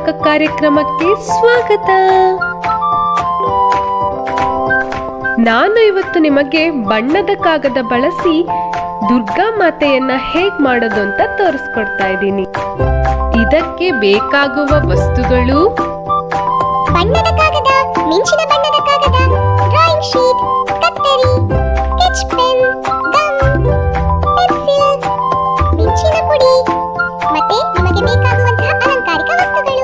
ಗಮನಕ ಕಾರ್ಯಕ್ರಮಕ್ಕೆ ಸ್ವಾಗತ. ನಾನು ಇವತ್ತು ನಿಮಗೆ ಬಣ್ಣದ ಕಾಗದ ಬಳಸಿ ದುರ್ಗಾ ಮಾತೆಯನ್ನ ಹೇಗ್ ಮಾಡೋದು ಅಂತ ತೋರಿಸ್ಕೊಡ್ತಾ ಇದ್ದೀನಿ. ಇದಕ್ಕೆ ಬೇಕಾಗುವ ವಸ್ತುಗಳು: ಬಣ್ಣದ ಕಾಗದ, ಮಿಂಚಿನ ಬಣ್ಣದ ಕಾಗದ, ಡ್ರಾಯಿಂಗ್ ಶೀಟ್, ಕತ್ತರಿ, ಸ್ಕೆಚ್ ಪೆನ್, ಗಮ್, ಪೆನ್ಸಿಲ್, ಮಿಂಚಿನ ಪುಡಿ ಮತ್ತೆ ನಿಮಗೆ ಬೇಕಾಗುವಂತಹ ಅಲಂಕಾರಿಕ ವಸ್ತುಗಳು.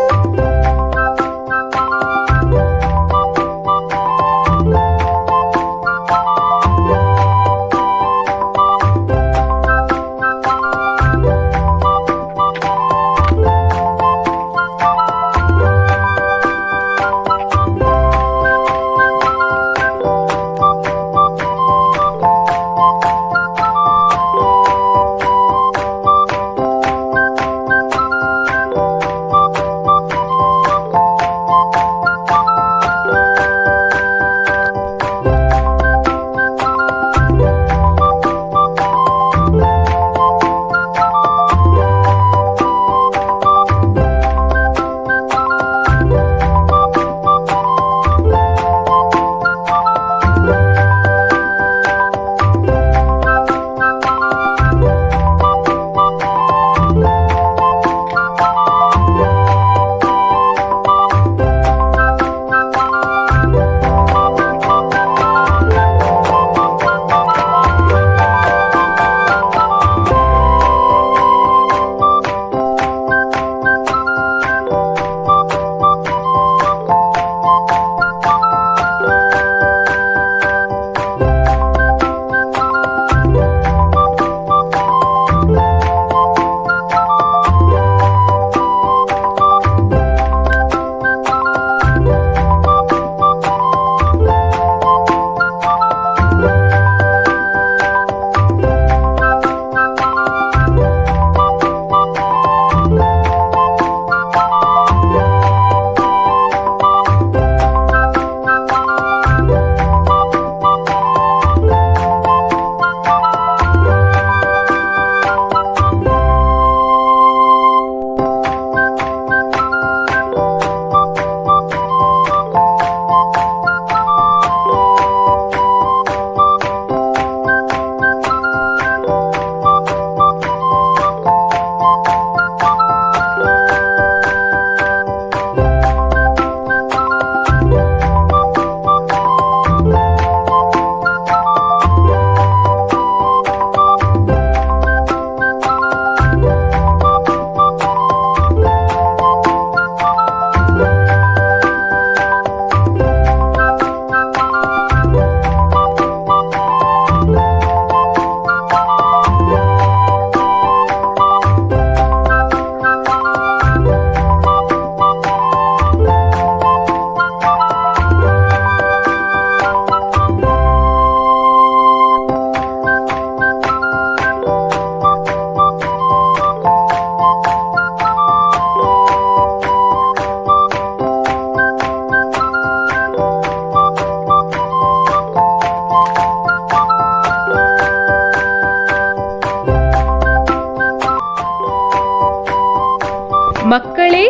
ಮಕ್ಕಳೇ,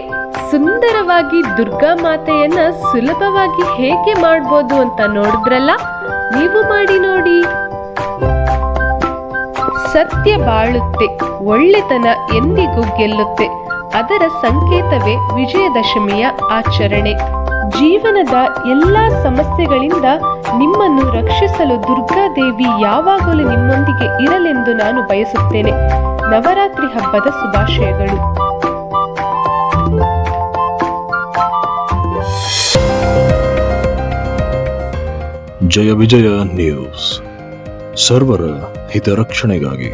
ಸುಂದರವಾಗಿ ದುರ್ಗಾ ಮಾತೆಯನ್ನ ಸುಲಭವಾಗಿ ಹೇಗೆ ಮಾಡ್ಬೋದು ಅಂತ ನೋಡಿದ್ರಲ್ಲ, ನೀವು ಮಾಡಿ ನೋಡಿ. ಸತ್ಯ ಬಾಳುತ್ತೆ, ಒಳ್ಳೆತನ ಎಂದಿಗೂ ಗೆಲ್ಲುತ್ತೆ. ಅದರ ಸಂಕೇತವೇ ವಿಜಯದಶಮಿಯ ಆಚರಣೆ. ಜೀವನದ ಎಲ್ಲಾ ಸಮಸ್ಯೆಗಳಿಂದ ನಿಮ್ಮನ್ನು ರಕ್ಷಿಸಲು ದುರ್ಗಾದೇವಿ ಯಾವಾಗಲೂ ನಿಮ್ಮೊಂದಿಗೆ ಇರಲೆಂದು ನಾನು ಬಯಸುತ್ತೇನೆ. ನವರಾತ್ರಿ ಹಬ್ಬದ ಶುಭಾಶಯಗಳು. ಜಯ ವಿಜಯ ನ್ಯೂಸ್, ಸರ್ವರ ಹಿತರಕ್ಷಣೆಗಾಗಿ.